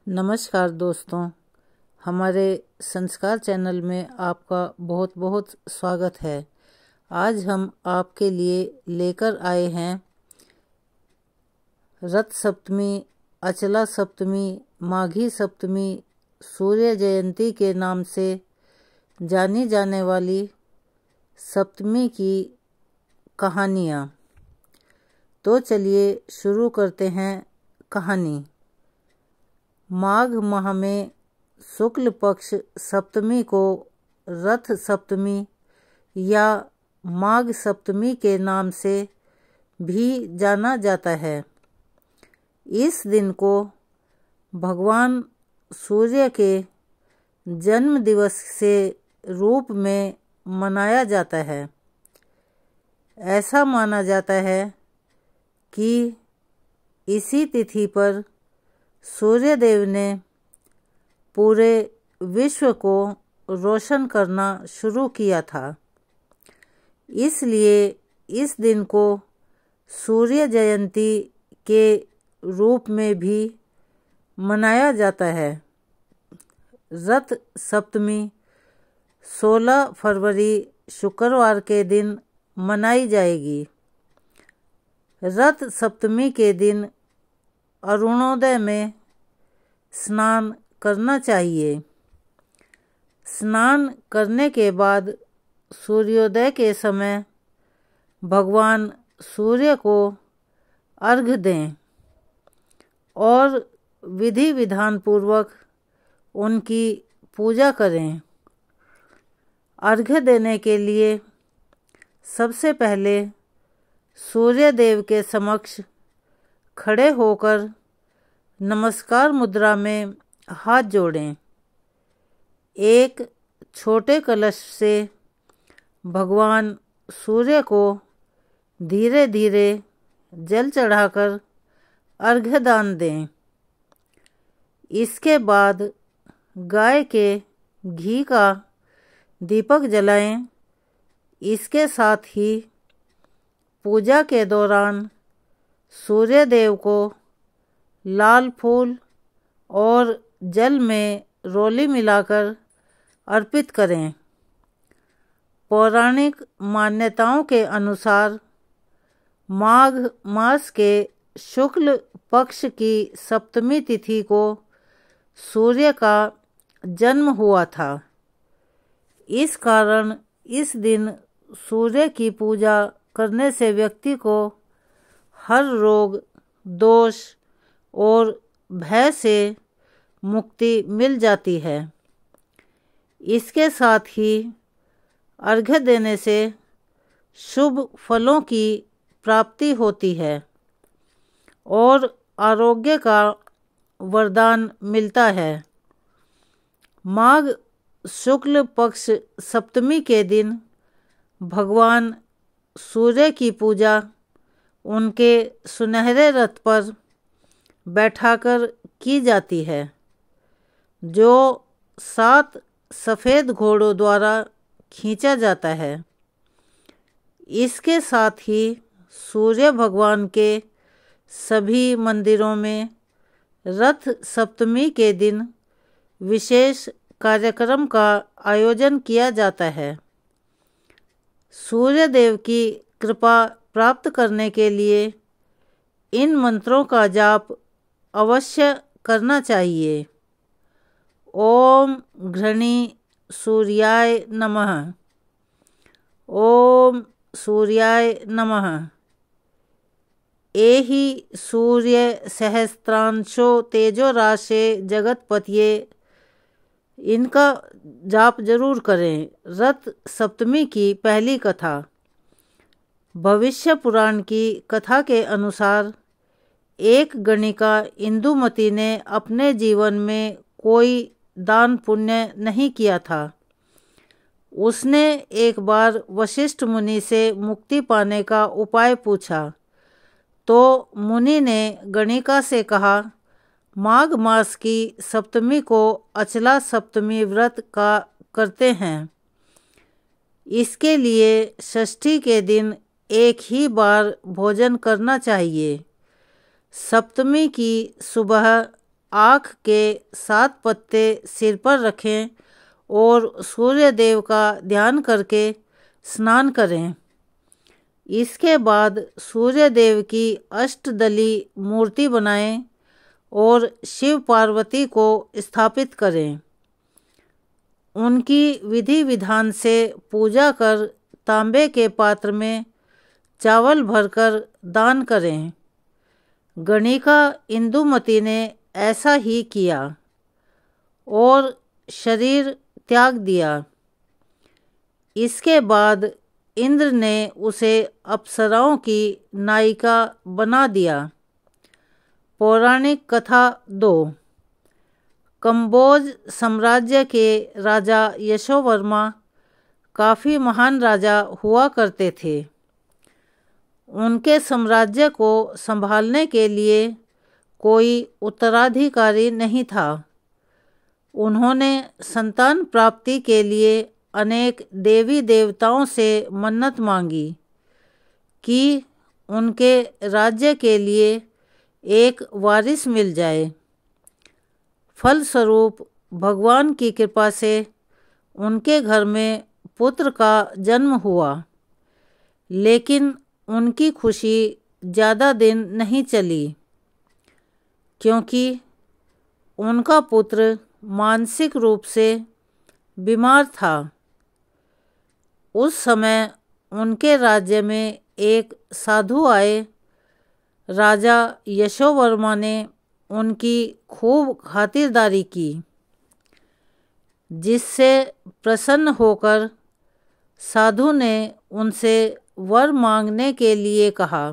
नमस्कार दोस्तों, हमारे संस्कार चैनल में आपका बहुत बहुत स्वागत है। आज हम आपके लिए लेकर आए हैं रथ सप्तमी, अचला सप्तमी, माघी सप्तमी, सूर्य जयंती के नाम से जानी जाने वाली सप्तमी की कहानियाँ। तो चलिए शुरू करते हैं कहानी। माघ माह में शुक्ल पक्ष सप्तमी को रथ सप्तमी या माघ सप्तमी के नाम से भी जाना जाता है। इस दिन को भगवान सूर्य के जन्म दिवस से रूप में मनाया जाता है। ऐसा माना जाता है कि इसी तिथि पर सूर्यदेव ने पूरे विश्व को रोशन करना शुरू किया था। इसलिए इस दिन को सूर्य जयंती के रूप में भी मनाया जाता है। रथ सप्तमी 16 फरवरी शुक्रवार के दिन मनाई जाएगी। रथ सप्तमी के दिन अरुणोदय में स्नान करना चाहिए। स्नान करने के बाद सूर्योदय के समय भगवान सूर्य को अर्घ्य दें और विधि विधान पूर्वक उनकी पूजा करें। अर्घ्य देने के लिए सबसे पहले सूर्यदेव के समक्ष खड़े होकर नमस्कार मुद्रा में हाथ जोड़ें। एक छोटे कलश से भगवान सूर्य को धीरे धीरे जल चढ़ाकर अर्घ्य दान दें। इसके बाद गाय के घी का दीपक जलाएं। इसके साथ ही पूजा के दौरान सूर्यदेव को लाल फूल और जल में रोली मिलाकर अर्पित करें। पौराणिक मान्यताओं के अनुसार माघ मास के शुक्ल पक्ष की सप्तमी तिथि को सूर्य का जन्म हुआ था। इस कारण इस दिन सूर्य की पूजा करने से व्यक्ति को हर रोग, दोष और भय से मुक्ति मिल जाती है। इसके साथ ही अर्घ्य देने से शुभ फलों की प्राप्ति होती है और आरोग्य का वरदान मिलता है। माघ शुक्ल पक्ष सप्तमी के दिन भगवान सूर्य की पूजा उनके सुनहरे रथ पर बैठाकर की जाती है, जो 7 सफ़ेद घोड़ों द्वारा खींचा जाता है। इसके साथ ही सूर्य भगवान के सभी मंदिरों में रथ सप्तमी के दिन विशेष कार्यक्रम का आयोजन किया जाता है। सूर्यदेव की कृपा प्राप्त करने के लिए इन मंत्रों का जाप अवश्य करना चाहिए। ओम घृणी सूर्याय नमः। ओम सूर्याय नमः। एहि सूर्य सहस्त्रांशो तेजो राशे जगतपतिये। इनका जाप जरूर करें। रथ सप्तमी की पहली कथा। भविष्य पुराण की कथा के अनुसार एक गणिका इंदुमती ने अपने जीवन में कोई दान पुण्य नहीं किया था। उसने एक बार वशिष्ठ मुनि से मुक्ति पाने का उपाय पूछा, तो मुनि ने गणिका से कहा, माघ मास की सप्तमी को अचला सप्तमी व्रत का करते हैं। इसके लिए षष्ठी के दिन एक ही बार भोजन करना चाहिए। सप्तमी की सुबह आँख के 7 पत्ते सिर पर रखें और सूर्य देव का ध्यान करके स्नान करें। इसके बाद सूर्य देव की अष्टदली मूर्ति बनाएं और शिव पार्वती को स्थापित करें। उनकी विधि विधान से पूजा कर तांबे के पात्र में चावल भरकर दान करें। गणिका इंदुमती ने ऐसा ही किया और शरीर त्याग दिया। इसके बाद इंद्र ने उसे अप्सराओं की नायिका बना दिया। पौराणिक कथा 2। कंबोज साम्राज्य के राजा यशोवर्मा काफ़ी महान राजा हुआ करते थे। उनके साम्राज्य को संभालने के लिए कोई उत्तराधिकारी नहीं था। उन्होंने संतान प्राप्ति के लिए अनेक देवी देवताओं से मन्नत मांगी कि उनके राज्य के लिए एक वारिस मिल जाए। फलस्वरूप भगवान की कृपा से उनके घर में पुत्र का जन्म हुआ, लेकिन उनकी खुशी ज़्यादा दिन नहीं चली, क्योंकि उनका पुत्र मानसिक रूप से बीमार था। उस समय उनके राज्य में एक साधु आए। राजा यशोवर्मा ने उनकी खूब खातिरदारी की, जिससे प्रसन्न होकर साधु ने उनसे वर मांगने के लिए कहा।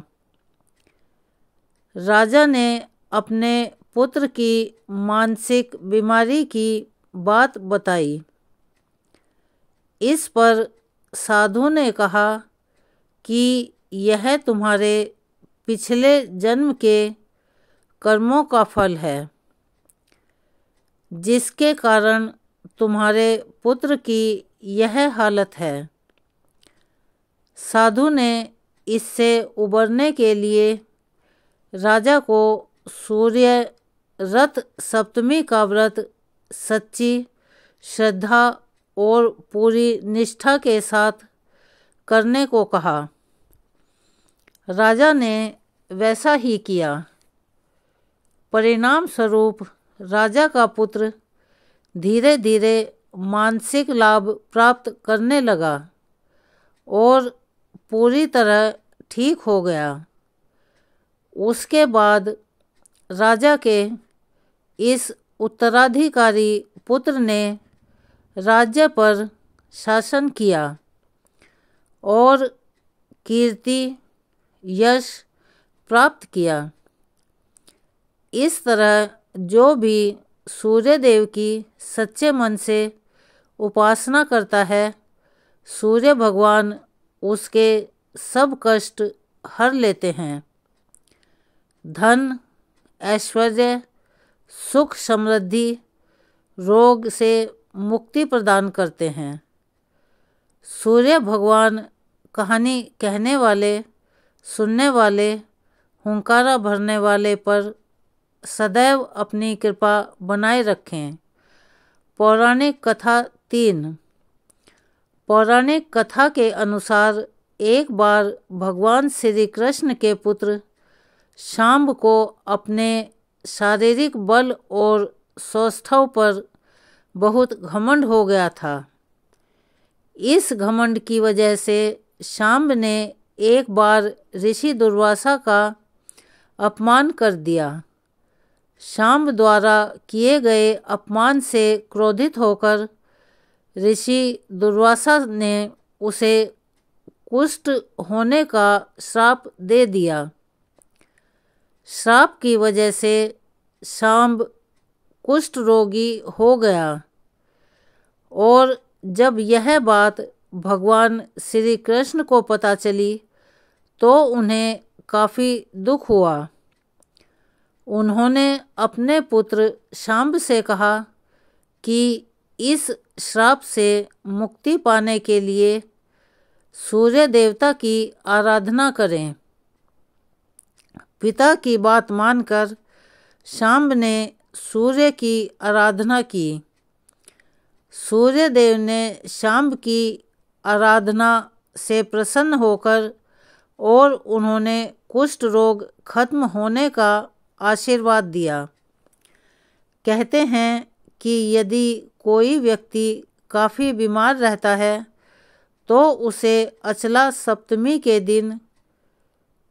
राजा ने अपने पुत्र की मानसिक बीमारी की बात बताई। इस पर साधु ने कहा कि यह तुम्हारे पिछले जन्म के कर्मों का फल है, जिसके कारण तुम्हारे पुत्र की यह हालत है। साधु ने इससे उबरने के लिए राजा को सूर्य रथ सप्तमी का व्रत सच्ची श्रद्धा और पूरी निष्ठा के साथ करने को कहा। राजा ने वैसा ही किया। परिणाम स्वरूप राजा का पुत्र धीरे धीरे मानसिक लाभ प्राप्त करने लगा और पूरी तरह ठीक हो गया। उसके बाद राजा के इस उत्तराधिकारी पुत्र ने राज्य पर शासन किया और कीर्ति यश प्राप्त किया। इस तरह जो भी सूर्य देव की सच्चे मन से उपासना करता है, सूर्य भगवान उसके सब कष्ट हर लेते हैं। धन, ऐश्वर्य, सुख, समृद्धि, रोग से मुक्ति प्रदान करते हैं। सूर्य भगवान कहानी कहने वाले, सुनने वाले, हुंकारा भरने वाले पर सदैव अपनी कृपा बनाए रखें। पौराणिक कथा 3। पौराणिक कथा के अनुसार एक बार भगवान श्री कृष्ण के पुत्र शांब को अपने शारीरिक बल और सौष्ठव पर बहुत घमंड हो गया था। इस घमंड की वजह से शांब ने एक बार ऋषि दुर्वासा का अपमान कर दिया। शांब द्वारा किए गए अपमान से क्रोधित होकर ऋषि दुर्वासा ने उसे कुष्ठ होने का श्राप दे दिया। श्राप की वजह से शांब कुष्ठ रोगी हो गया और जब यह बात भगवान श्री कृष्ण को पता चली तो उन्हें काफ़ी दुख हुआ। उन्होंने अपने पुत्र शांब से कहा कि इस श्राप से मुक्ति पाने के लिए सूर्य देवता की आराधना करें। पिता की बात मानकर शांब ने सूर्य की आराधना की। सूर्य देव ने शाम की आराधना से प्रसन्न होकर और उन्होंने कुष्ठ रोग खत्म होने का आशीर्वाद दिया। कहते हैं कि यदि कोई व्यक्ति काफ़ी बीमार रहता है तो उसे अचला सप्तमी के दिन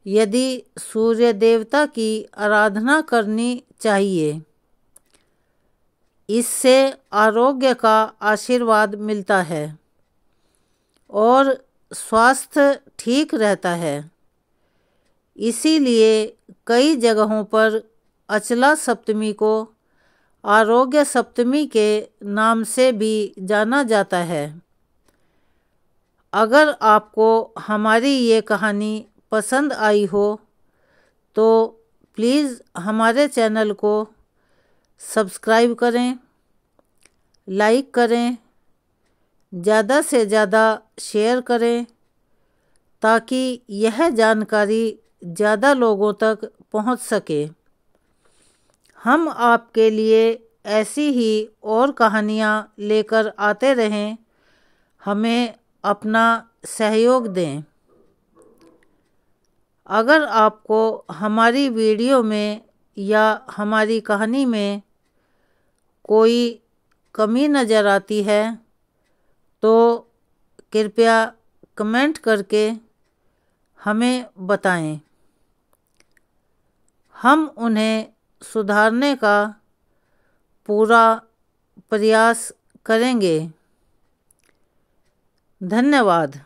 यदि सूर्य देवता की आराधना करनी चाहिए। इससे आरोग्य का आशीर्वाद मिलता है और स्वास्थ्य ठीक रहता है। इसीलिए कई जगहों पर अचला सप्तमी को आरोग्य सप्तमी के नाम से भी जाना जाता है। अगर आपको हमारी ये कहानी पसंद आई हो तो प्लीज़ हमारे चैनल को सब्सक्राइब करें, लाइक करें, ज़्यादा से ज़्यादा शेयर करें ताकि यह जानकारी ज़्यादा लोगों तक पहुंच सके। हम आपके लिए ऐसी ही और कहानियाँ लेकर आते रहें। हमें अपना सहयोग दें। अगर आपको हमारी वीडियो में या हमारी कहानी में कोई कमी नज़र आती है तो कृपया कमेंट करके हमें बताएं। हम उन्हें सुधारने का पूरा प्रयास करेंगे। धन्यवाद।